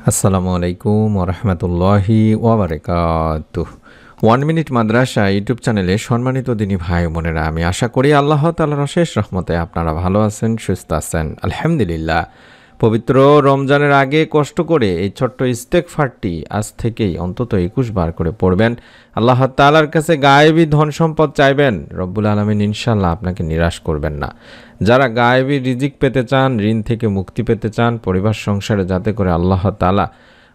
আসসালামু আলাইকুম ওরহমতুল্লাহি ওয়াবারাকাতুহ। 1 মিনিট মাদ্রাসা ইউটিউব চ্যানেলে সম্মানিত দিনী ভাই বোনেরা, আমি আশা করি আল্লাহ তাআলার অশেষ রহমতে আপনারা ভালো আছেন, সুস্থ আছেন। আলহামদুলিল্লাহ। পবিত্র রমজানের আগে কষ্ট করে এই ছোট্ট ইস্তেগফারটি আজ থেকেই অন্তত 21 বার করে পড়বেন। আল্লাহ তাআলার কাছে গায়েবী ধন সম্পদ চাইবেন, রব্বুল আলামিন ইনশাআল্লাহ আপনাকে নিরাশ করবেন না। যারা গায়েবী রিজিক পেতে চান, ঋণ থেকে মুক্তি পেতে চান, পরিবার সংসারে যাতে করে আল্লাহ তাআলা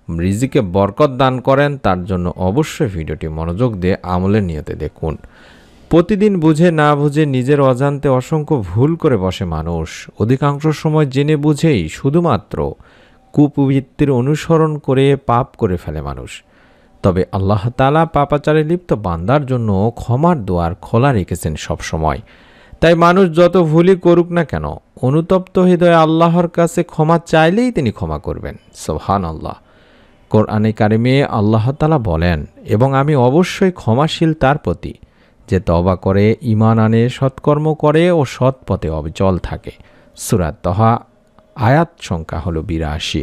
রিজিকে বরকত দান করেন, তার জন্য অবশ্যই ভিডিওটি মনোযোগ দিয়ে আমলের নিয়তে দেখুন। প্রতিদিন বুঝে না বুঝে নিজের অজান্তে অসংখ্য ভুল করে বসে মানুষ। অধিকাংশ সময় জেনে বুঝেই শুধুমাত্র কুপ্রবৃত্তির অনুসরণ করে পাপ করে ফেলে মানুষ। তবে আল্লাহ তাআলা পাপাচারে লিপ্ত বান্দার জন্য ক্ষমার দুয়ার খোলা রেখেছেন সব সময়। তাই মানুষ যত ভুলই করুক না কেন, অনুতপ্ত হৃদয়ে আল্লাহর কাছে ক্ষমা চাইলেই তিনি ক্ষমা করবেন। সুবহানাল্লাহ। কোরআনে কারিমে আল্লাহ তাআলা বলেন, এবং আমি অবশ্যই ক্ষমাশীল তার প্রতি যে তওবা করে, ঈমান আনে, সৎকর্ম করে ও সৎ পথে অবিচল থাকে। সূরা তাহা আয়াত সংখ্যা হলো 82।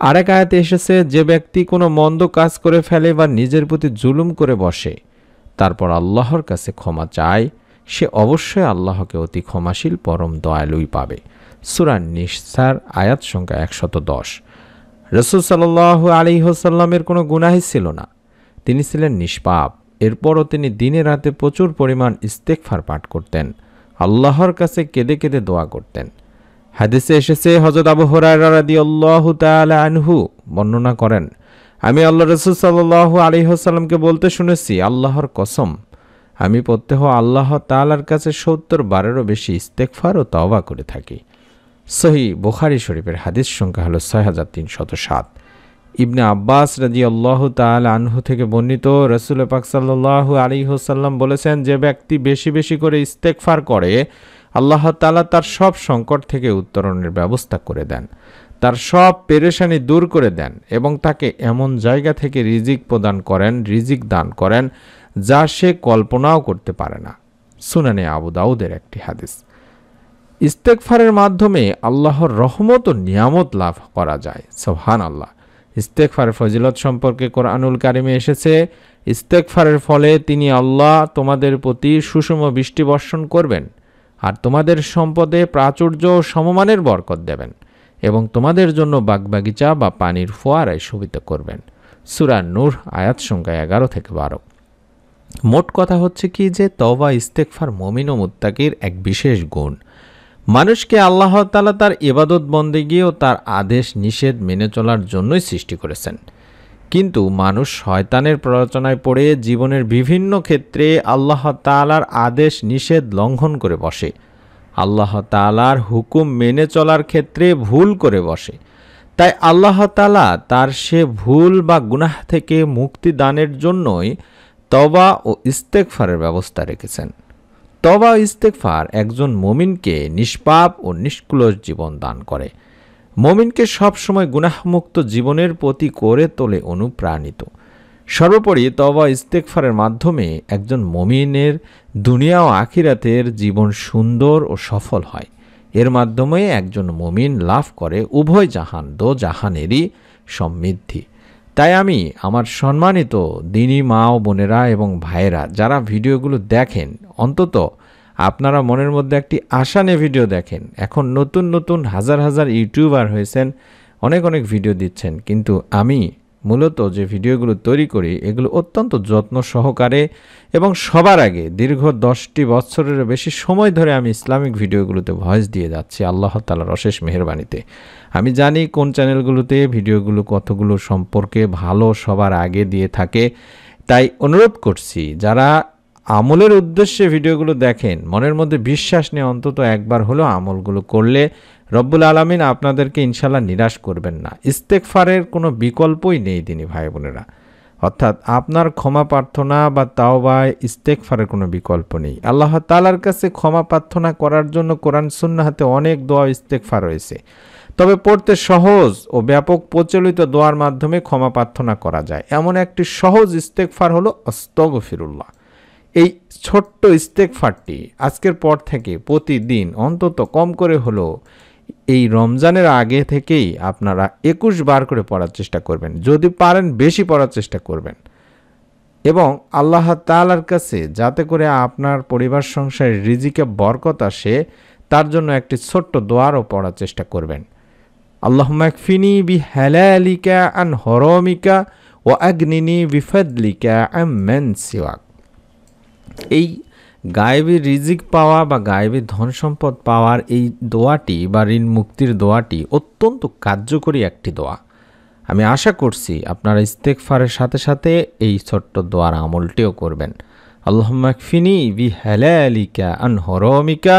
আরেক আয়াতে এসেছে, যে ব্যক্তি কোনো মন্দ কাজ করে ফেলে বা নিজের প্রতি জুলুম করে বসে, তারপর আল্লাহর কাছে ক্ষমা চায়, সে অবশ্যই আল্লাহকে অতি ক্ষমাশীল পরম দয়ালুই পাবে। সূরা নিসার আয়াত সংখ্যা 110। রাসূল সাল্লাল্লাহু আলাইহি ওয়াসাল্লামের কোনো গুনাহই ছিল না, তিনি ছিলেন নিষ্পাপ। এরপরও তিনি দিনে রাতে প্রচুর পরিমাণ ইস্তেগফার পাঠ করতেন, আল্লাহর কাছে কেঁদে কেঁদে দোয়া করতেন। হাদিসে এসেছে, হযরত আবু হুরায়রা রাদিয়াল্লাহু তাআলা আনহু বর্ণনা করেন, আমি আল্লাহর রাসূল সাল্লাল্লাহু আলাইহি ওয়াসাল্লামকে বলতে শুনেছি, আল্লাহর কসম, আমি প্রত্যহ আল্লাহ তাআলার কাছে 70 বারেরও বেশি ইস্তেগফার ও তওবা করে থাকি। সহিহ বুখারী শরীফের হাদিস সংখ্যা হলো 6307। ইবনে আব্বাস রাদিয়াল্লাহু তাআলা আনহু থেকে বর্ণিত, রাসূল পাক সাল্লাল্লাহু আলাইহি ওয়াসাল্লাম বলেছেন, যে ব্যক্তি বেশি বেশি করে ইস্তেগফার করে, আল্লাহ তাআলা তার সব সংকট থেকে উত্তরণের ব্যবস্থা করে দেন, তার সব পেরেশানি দূর করে দেন এবং তাকে এমন জায়গা থেকে রিজিক দান করেন যা সে কল্পনাও করতে পারে না। সুনানে আবু দাউদের একটি হাদিস। ইস্তেগফারের মাধ্যমে আল্লাহর রহমত ও নিয়ামত লাভ করা যায়। সুবহানাল্লাহ। ইস্তেগফারের ফজিলত সম্পর্কে কোরআনুল কারিমে এসেছে, ইস্তেগফারের ফলে তিনি আল্লাহ তোমাদের প্রতি সুষম বৃষ্টি বর্ষণ করবেন আর তোমাদের সম্পদে প্রাচুর্য ও সমমানের বরকত দেবেন এবং তোমাদের জন্য বাগবাগিচা বা পানির ফোয়ারায় শোভিত করবেন। সূরা নূর আয়াত সংখ্যা 11 থেকে 12। মোট কথা হচ্ছে কি, যে তওবা ইস্তেগফার মুমিন ও মুত্তাকির এক বিশেষ গুণ। মানুষকে আল্লাহ তাআলা তার ইবাদত বন্দেগী ও তার আদেশ নিষেধ মেনে চলার জন্যই সৃষ্টি করেছেন। কিন্তু মানুষ শয়তানের প্ররোচনায় পড়ে জীবনের বিভিন্ন ক্ষেত্রে আল্লাহ তাআলার আদেশ নিষেধ লঙ্ঘন করে বসে, আল্লাহ তাআলার হুকুম মেনে চলার ক্ষেত্রে ভুল করে বসে। তাই আল্লাহ তাআলা তার সে ভুল বা গুনাহ থেকে মুক্তি দানের জন্যই তওবা ও ইস্তেগফারের ব্যবস্থা রেখেছেন। তওবা ও ইস্তেগফার একজন মুমিনকে নিষ্পাপ ও নিষ্কলুষ জীবন দান করে, মুমিনকে সবসময় গুনাহমুক্ত জীবনের প্রতি করে তোলে অনুপ্রাণিত। সর্বোপরি তওবা ইস্তেগফারের মাধ্যমে একজন মুমিনের দুনিয়া ও আখিরাতের জীবন সুন্দর ও সফল হয়। এর মাধ্যমে একজন মুমিন লাভ করে উভয় জাহান দো জাহানেরই সমৃদ্ধি। তাই আমি আমার সম্মানিত দিনী মা ও বোনেরা এবং ভাইয়েরা, যারা ভিডিওগুলো দেখেন, অন্তত আপনারা মনের মধ্যে একটি আশা নিয়ে ভিডিও দেখেন। এখন নতুন নতুন হাজার হাজার ইউটিউবার হয়েছেন, অনেক অনেক ভিডিও দিচ্ছেন, কিন্তু আমি মূলত যে ভিডিওগুলো তৈরি করি এগুলো অত্যন্ত যত্ন সহকারে এবং সবার আগে দীর্ঘ 10টি বছরের বেশি সময় ধরে আমি ইসলামিক ভিডিওগুলোতে ভয়েস দিয়ে যাচ্ছি আল্লাহ তাআলার অশেষ মেহেরবানিতে। আমি জানি কোন চ্যানেলগুলোতে ভিডিওগুলো কতগুলো সম্পর্কে ভালো সবার আগে দিয়ে থাকে। তাই অনুরোধ করছি, যারা আমলের উদ্দেশ্যে ভিডিওগুলো দেখেন, মনের মধ্যে বিশ্বাস নিয়ে অন্তত একবার হলেও আমলগুলো করলে রব্বুল আলামিন আপনাদেরকে ইনশাল্লাহ নিরাশ করবেন না। ইস্তেগফারের কোনো বিকল্পই নেই দিনী ভাই বোনেরা, অর্থাৎ আপনার ক্ষমা প্রার্থনা বা তাওবায় ইস্তেগফারের কোনো বিকল্প নেই। আল্লাহ তাআলার কাছে ক্ষমা প্রার্থনা করার জন্য কোরআন সুন্নাহতে অনেক দোয়া ইস্তেগফার রয়েছে, তবে পড়তে সহজ ও ব্যাপক প্রচলিত দোয়ার মাধ্যমে ক্ষমা প্রার্থনা করা যায়। এমন একটি সহজ ইস্তেগফার হলো আস্তাগফিরুল্লাহ। এই ছোট্ট ইস্তেগফারটি আজকের পর থেকে প্রতিদিন অন্তত কম করে হলো এই রমজানের আগে থেকেই আপনারা 21 বার করে পড়ার চেষ্টা করবেন, যদি পারেন বেশি পড়ার চেষ্টা করবেন, এবং আল্লাহ তাআলার কাছে যাতে করে আপনার পরিবার সংসারের রিজিকে বরকত আসে তার জন্য একটি ছোট্ট দোয়ারও পড়ার চেষ্টা করবেন। আল্লাহুম্মা কফিনি বিহালালিকা আন হারামিকা ওয়া আগনিনি বিফাদলিকা আম্মান সিওয়াক। এই গায়েবী রিজিক পাওয়া বা গায়েবী ধন সম্পদ পাওয়ার এই দোয়াটি বা ঋণ মুক্তির দোয়াটি অত্যন্ত কার্যকরী একটি দোয়া। আমি আশা করছি আপনারা ইস্তেগফারের সাথে সাথে এই ছোট্ট দোয়ার আমলটিও করবেন। আল্লাহুম্মা কফিনি বিহালালিকা আন হারামিকা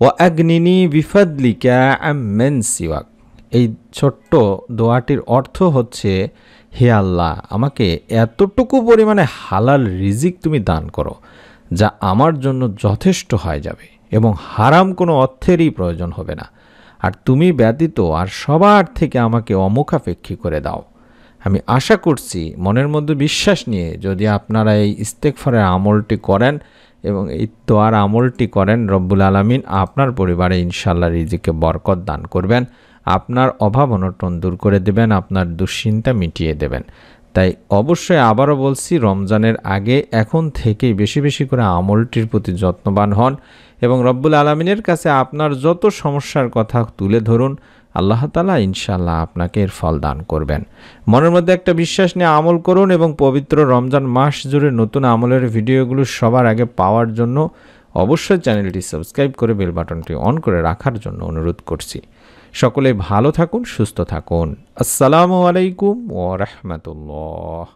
ওয়া আগনিনি বিফাদলিকা আম্মান সিওয়াক। এই ছোট্ট দোয়াটির অর্থ হচ্ছে, হে আল্লাহ, আমাকে এতটুকু পরিমাণে হালাল রিজিক তুমি দান করো যা আমার জন্য যথেষ্ট হয়ে যাবে এবং হারাম কোনো অর্থেরই প্রয়োজন হবে না, আর তুমি ব্যতীত আর সবার থেকে আমাকে অমুখাপেক্ষী করে দাও। আমি আশা করছি, মনের মধ্যে বিশ্বাস নিয়ে যদি আপনারা এই ইস্তেগফারের আমলটি করেন এবং এই দোয়ার আমলটি করেন, রব্বুল আলামিন আপনার পরিবারে ইনশাআল্লাহ রিজিকে বরকত দান করবেন, আপনার অভাব অনটন দূর করে দেবেন, আপনার দুশ্চিন্তা মিটিয়ে দেবেন। তাই অবশ্যই আবারও বলছি, রমজানের আগে এখন থেকেই বেশি বেশি করে আমলটির প্রতি যত্নবান হন এবং রব্বুল আলামিনের কাছে আপনার যত সমস্যার কথা তুলে ধরুন। আল্লাহ তাআলা ইনশাআল্লাহ আপনাকে এর ফল দান করবেন। মনের মধ্যে একটা বিশ্বাস নিয়ে আমল করুন এবং পবিত্র রমজান মাস জুড়ে নতুন আমলের ভিডিওগুলো সবার আগে পাওয়ার জন্য অবশ্যই চ্যানেলটি সাবস্ক্রাইব করে বেল বাটনটি অন করে রাখার জন্য অনুরোধ করছি। সকলে ভালো থাকুন, সুস্থ থাকুন। আসসালামু আলাইকুম ওয়া রাহমাতুল্লাহ।